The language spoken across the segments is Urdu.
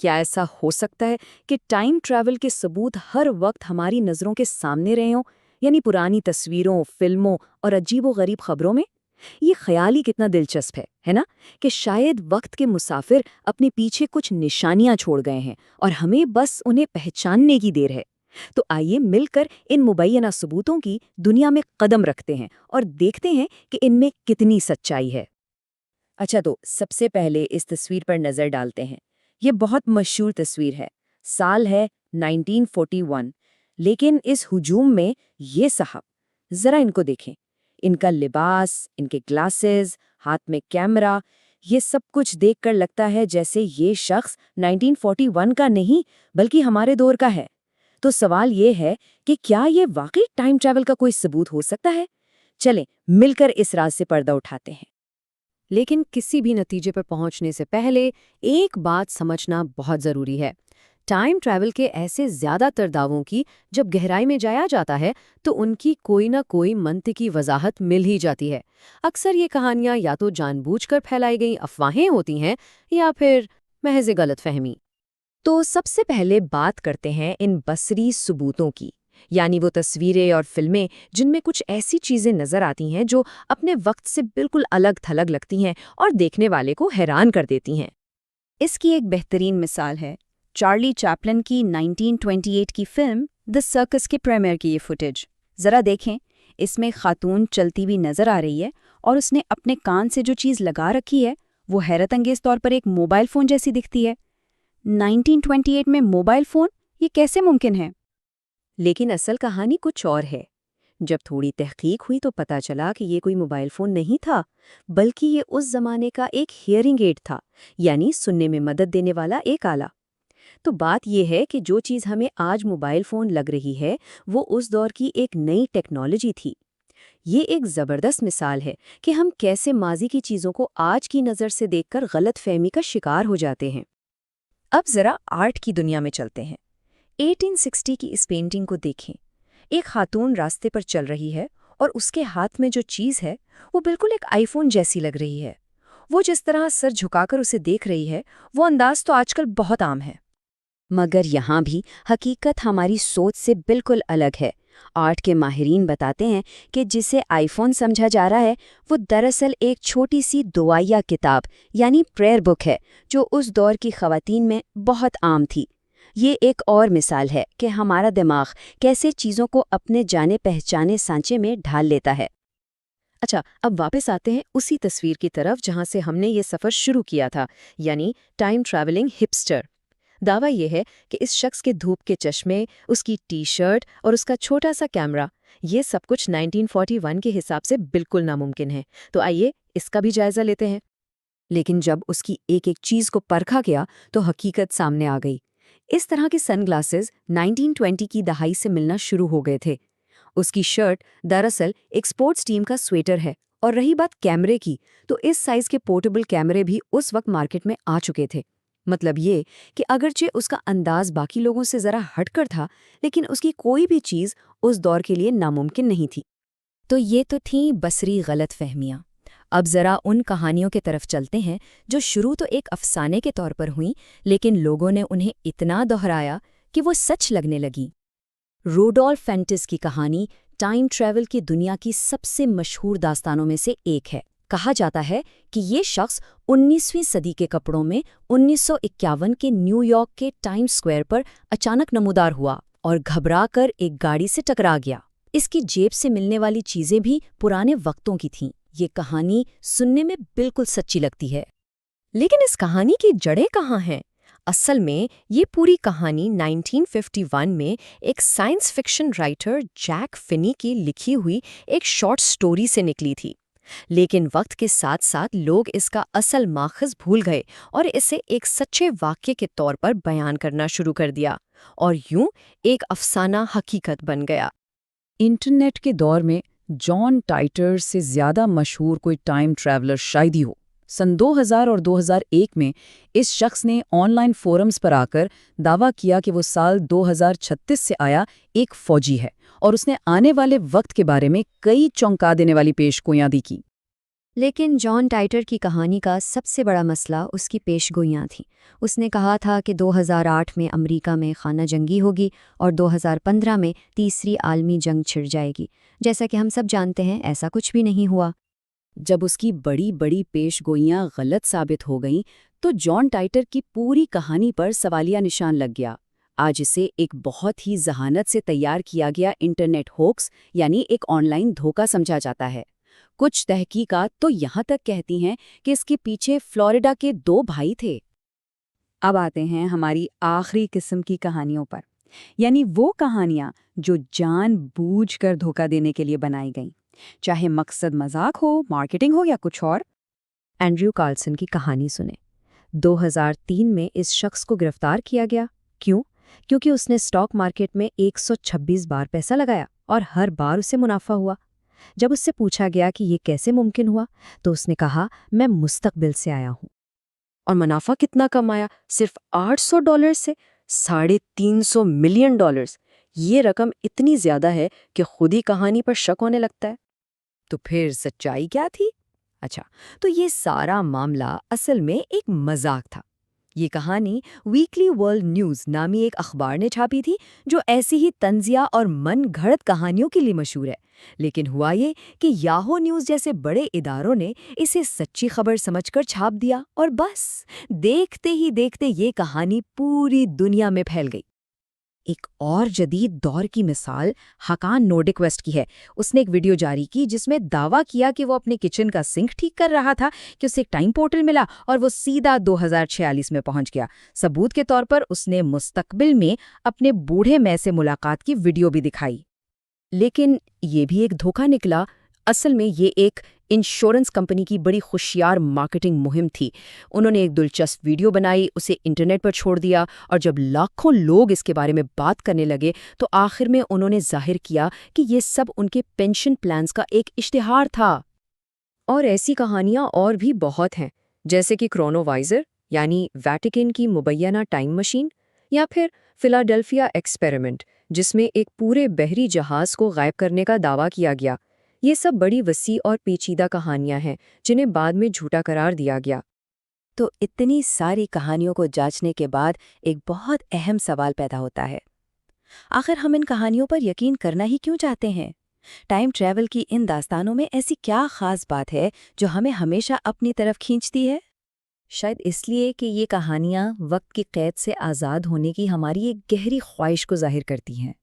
کیا ایسا ہو سکتا ہے کہ ٹائم ٹریول کے ثبوت ہر وقت ہماری نظروں کے سامنے رہے ہوں، یعنی پرانی تصویروں، فلموں اور عجیب و غریب خبروں میں؟ یہ خیال ہی کتنا دلچسپ ہے نا؟ کہ شاید وقت کے مسافر اپنے پیچھے کچھ نشانیاں چھوڑ گئے ہیں اور ہمیں بس انہیں پہچاننے کی دیر ہے۔ تو آئیے مل کر ان مبینہ ثبوتوں کی دنیا میں قدم رکھتے ہیں اور دیکھتے ہیں کہ ان میں کتنی سچائی ہے۔ اچھا، تو سب سے پہلے اس تصویر پر نظر ڈالتے ہیں۔ یہ بہت مشہور تصویر ہے، سال ہے 1941، لیکن اس ہجوم میں یہ صاحب ذرا ان کو دیکھیں، ان کا لباس، ان کے گلاسز، ہاتھ میں کیمرہ، یہ سب کچھ دیکھ کر لگتا ہے جیسے یہ شخص 1941 کا نہیں بلکہ ہمارے دور کا ہے۔ تو سوال یہ ہے کہ کیا یہ واقعی ٹائم ٹریول کا کوئی ثبوت ہو سکتا ہے؟ چلیں مل کر اس راز سے پردہ اٹھاتے ہیں۔ لیکن کسی بھی نتیجے پر پہنچنے سے پہلے ایک بات سمجھنا بہت ضروری ہے۔ ٹائم ٹریول کے ایسے زیادہ تر دعووں کی جب گہرائی میں جایا جاتا ہے تو ان کی کوئی نہ کوئی منطقی وضاحت مل ہی جاتی ہے۔ اکثر یہ کہانیاں یا تو جان بوجھ کر پھیلائی گئی افواہیں ہوتی ہیں یا پھر محض غلط فہمی۔ تو سب سے پہلے بات کرتے ہیں ان بصری ثبوتوں کی، یعنی وہ تصویریں اور فلمیں جن میں کچھ ایسی چیزیں نظر آتی ہیں جو اپنے وقت سے بالکل الگ تھلگ لگتی ہیں اور دیکھنے والے کو حیران کر دیتی ہیں۔ اس کی ایک بہترین مثال ہے چارلی چیپلن کی 1928 کی فلم دی سرکس کے پریمیئر کی یہ فوٹیج۔ ذرا دیکھیں، اس میں خاتون چلتی ہوئی نظر آ رہی ہے اور اس نے اپنے کان سے جو چیز لگا رکھی ہے وہ حیرت انگیز طور پر ایک موبائل فون جیسی دکھتی ہے۔ 1928 میں موبائل فون، یہ کیسے ممکن ہے؟ لیکن اصل کہانی کچھ اور ہے۔ جب تھوڑی تحقیق ہوئی تو پتہ چلا کہ یہ کوئی موبائل فون نہیں تھا، بلکہ یہ اس زمانے کا ایک ہیئرنگ ایڈ تھا، یعنی سننے میں مدد دینے والا ایک آلہ۔ تو بات یہ ہے کہ جو چیز ہمیں آج موبائل فون لگ رہی ہے وہ اس دور کی ایک نئی ٹیکنالوجی تھی۔ یہ ایک زبردست مثال ہے کہ ہم کیسے ماضی کی چیزوں کو آج کی نظر سے دیکھ کر غلط فہمی کا شکار ہو جاتے ہیں۔ اب ذرا آرٹ کی دنیا میں چلتے ہیں۔ 1860 کی اس پینٹنگ کو دیکھیں۔ ایک خاتون راستے پر چل رہی ہے اور اس کے ہاتھ میں جو چیز ہے وہ بالکل ایک آئی فون جیسی لگ رہی ہے۔ وہ جس طرح سر جھکا کر اسے دیکھ رہی ہے وہ انداز تو آج کل بہت عام ہے، مگر یہاں بھی حقیقت ہماری سوچ سے بالکل الگ ہے۔ آرٹ کے ماہرین بتاتے ہیں کہ جسے آئی فون سمجھا جا رہا ہے وہ دراصل ایک چھوٹی سی دعائیہ کتاب یعنی پریئر بک ہے جو اس دور کی خواتین میں بہت عام تھی۔ یہ ایک اور مثال ہے کہ ہمارا دماغ کیسے چیزوں کو اپنے جانے پہچانے سانچے میں ڈھال لیتا ہے۔ اچھا، اب واپس آتے ہیں اسی تصویر کی طرف جہاں سے ہم نے یہ سفر شروع کیا تھا، یعنی ٹائم ٹریولنگ ہپسٹر۔ دعویٰ یہ ہے کہ اس شخص کے دھوپ کے چشمے، اس کی ٹی شرٹ اور اس کا چھوٹا سا کیمرہ، یہ سب کچھ 1941 کے حساب سے بالکل ناممکن ہے۔ تو آئیے اس کا بھی جائزہ لیتے ہیں۔ لیکن جب اس کی ایک ایک چیز کو پرکھا گیا تو حقیقت سامنے آ گئی۔ اس طرح کے سن گلاسز 1920 کی دہائی سے ملنا شروع ہو گئے تھے۔ اس کی شرٹ دراصل ایک سپورٹس ٹیم کا سویٹر ہے، اور رہی بات کیمرے کی تو اس سائز کے پورٹیبل کیمرے بھی اس وقت مارکیٹ میں آ چکے تھے۔ مطلب یہ کہ اگرچہ اس کا انداز باقی لوگوں سے ذرا ہٹ کر تھا، لیکن اس کی کوئی بھی چیز اس دور کے لیے ناممکن نہیں تھی۔ تو یہ تو تھیں بصری غلط فہمیاں۔ اب ذرا ان کہانیوں کے طرف چلتے ہیں جو شروع تو ایک افسانے کے طور پر ہوئیں، لیکن لوگوں نے انہیں اتنا دہرایا کہ وہ سچ لگنے لگیں۔ روڈولف فینٹس کی کہانی ٹائم ٹریول کی دنیا کی سب سے مشہور داستانوں میں سے ایک ہے۔ کہا جاتا ہے کہ یہ شخص 19ویں صدی کے کپڑوں میں 1951 کے نیو یارک کے ٹائم سکوائر پر اچانک نمودار ہوا اور گھبرا کر ایک گاڑی سے ٹکرا گیا۔ اس کی جیب سے ملنے والی چیزیں بھی پرانے وقتوں کی تھیں۔ یہ کہانی سننے میں بالکل سچی لگتی ہے، لیکن اس کہانی کی جڑیں کہاں ہیں؟ اصل میں یہ پوری کہانی 1951 میں ایک سائنس فکشن رائٹر جیک فنی کی لکھی ہوئی ایک شارٹ سٹوری سے نکلی تھی، لیکن وقت کے ساتھ ساتھ لوگ اس کا اصل ماخذ بھول گئے اور اسے ایک سچے واقعے کے طور پر بیان کرنا شروع کر دیا، اور یوں ایک افسانہ حقیقت بن گیا۔ انٹرنیٹ کے دور میں جان ٹائٹر سے زیادہ مشہور کوئی ٹائم ٹریولر شاید ہی ہو۔ سن 2000 اور 2001 میں اس شخص نے آن لائن فورمز پر آ کر دعویٰ کیا کہ وہ سال 2036 سے آیا ایک فوجی ہے، اور اس نے آنے والے وقت کے بارے میں کئی چونکا دینے والی پیش گوئیاں دی کی۔ لیکن جان ٹائٹر کی کہانی کا سب سے بڑا مسئلہ اس کی پیش گوئیاں تھیں۔ اس نے کہا تھا کہ 2008 میں امریکہ میں خانہ جنگی ہوگی اور 2015 میں تیسری عالمی جنگ چھڑ جائے گی۔ جیسا کہ ہم سب جانتے ہیں ایسا کچھ بھی نہیں ہوا۔ جب اس کی بڑی بڑی پیش گوئیاں غلط ثابت ہو گئیں تو جان ٹائٹر کی پوری کہانی پر سوالیہ نشان لگ گیا۔ آج اسے ایک بہت ہی ذہانت سے تیار کیا گیا انٹرنیٹ ہوکس یعنی ایک آن لائن دھوکہ سمجھا جاتا ہے۔ کچھ تحقیقات تو یہاں تک کہتی ہیں کہ اس کے پیچھے فلوریڈا کے 2 بھائی تھے۔ اب آتے ہیں ہماری آخری قسم کی کہانیوں پر، یعنی وہ کہانیاں جو جان بوجھ کر دھوکہ دینے کے لیے بنائی گئیں، چاہے مقصد مذاق ہو، مارکیٹنگ ہو یا کچھ اور۔ اینڈریو کارلسن کی کہانی سنیں۔ 2003 میں اس شخص کو گرفتار کیا گیا۔ کیوں؟ کیونکہ اس نے اسٹاک مارکیٹ میں 126 بار پیسہ لگایا اور ہر بار اسے منافع ہوا۔ جب اس سے پوچھا گیا کہ یہ کیسے ممکن ہوا تو اس نے کہا، میں مستقبل سے آیا ہوں۔ اور منافع کتنا کمایا؟ صرف $800 سے $350 ملین۔ یہ رقم اتنی زیادہ ہے کہ خود ہی کہانی پر شک ہونے لگتا ہے۔ تو پھر سچائی کیا تھی؟ اچھا، تو یہ سارا معاملہ اصل میں ایک مذاق تھا۔ یہ کہانی ویکلی ورلڈ نیوز نامی ایک اخبار نے چھاپی تھی جو ایسی ہی طنزیہ اور من گھڑت کہانیوں کے لیے مشہور ہے۔ لیکن ہوا یہ کہ یاہو نیوز جیسے بڑے اداروں نے اسے سچی خبر سمجھ کر چھاپ دیا اور بس دیکھتے ہی دیکھتے یہ کہانی پوری دنیا میں پھیل گئی۔ ایک اور جدید دور کی مثال حقان نورڈک ویسٹ کی ہے۔ اس نے ایک ویڈیو جاری کی جس میں دعویٰ کیا کہ وہ اپنے کچن کا سنک ٹھیک کر رہا تھا کہ اسے ایک ٹائم پورٹل ملا اور وہ سیدھا 2046 میں پہنچ گیا۔ ثبوت کے طور پر اس نے مستقبل میں اپنے بوڑھے میں سے ملاقات کی ویڈیو بھی دکھائی۔ لیکن یہ بھی ایک دھوکہ نکلا۔ اصل میں یہ ایک انشورنس کمپنی کی بڑی ہوشیار مارکیٹنگ مہم تھی۔ انہوں نے ایک دلچسپ ویڈیو بنائی، اسے انٹرنیٹ پر چھوڑ دیا اور جب لاکھوں لوگ اس کے بارے میں بات کرنے لگے تو آخر میں انہوں نے ظاہر کیا کہ یہ سب ان کے پینشن پلانز کا ایک اشتہار تھا۔ اور ایسی کہانیاں اور بھی بہت ہیں، جیسے کہ کرونو وائزر یعنی ویٹیکن کی مبینہ ٹائم مشین، یا پھر فلاڈیلفیا ایکسپیریمنٹ جس میں ایک پورے بحری جہاز کو غائب کرنے کا دعویٰ کیا گیا۔ یہ سب بڑی وسیع اور پیچیدہ کہانیاں ہیں جنہیں بعد میں جھوٹا قرار دیا گیا۔ تو اتنی ساری کہانیوں کو جانچنے کے بعد ایک بہت اہم سوال پیدا ہوتا ہے، آخر ہم ان کہانیوں پر یقین کرنا ہی کیوں چاہتے ہیں؟ ٹائم ٹریول کی ان داستانوں میں ایسی کیا خاص بات ہے جو ہمیں ہمیشہ اپنی طرف کھینچتی ہے؟ شاید اس لیے کہ یہ کہانیاں وقت کی قید سے آزاد ہونے کی ہماری ایک گہری خواہش کو ظاہر کرتی ہیں۔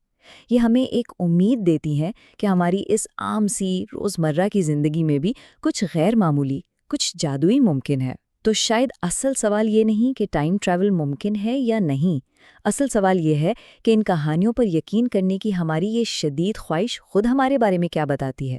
یہ ہمیں ایک امید دیتی ہیں کہ ہماری اس عام سی روزمرہ کی زندگی میں بھی کچھ غیر معمولی، کچھ جادوئی ممکن ہے۔ تو شاید اصل سوال یہ نہیں کہ ٹائم ٹریول ممکن ہے یا نہیں، اصل سوال یہ ہے کہ ان کہانیوں پر یقین کرنے کی ہماری یہ شدید خواہش خود ہمارے بارے میں کیا بتاتی ہے۔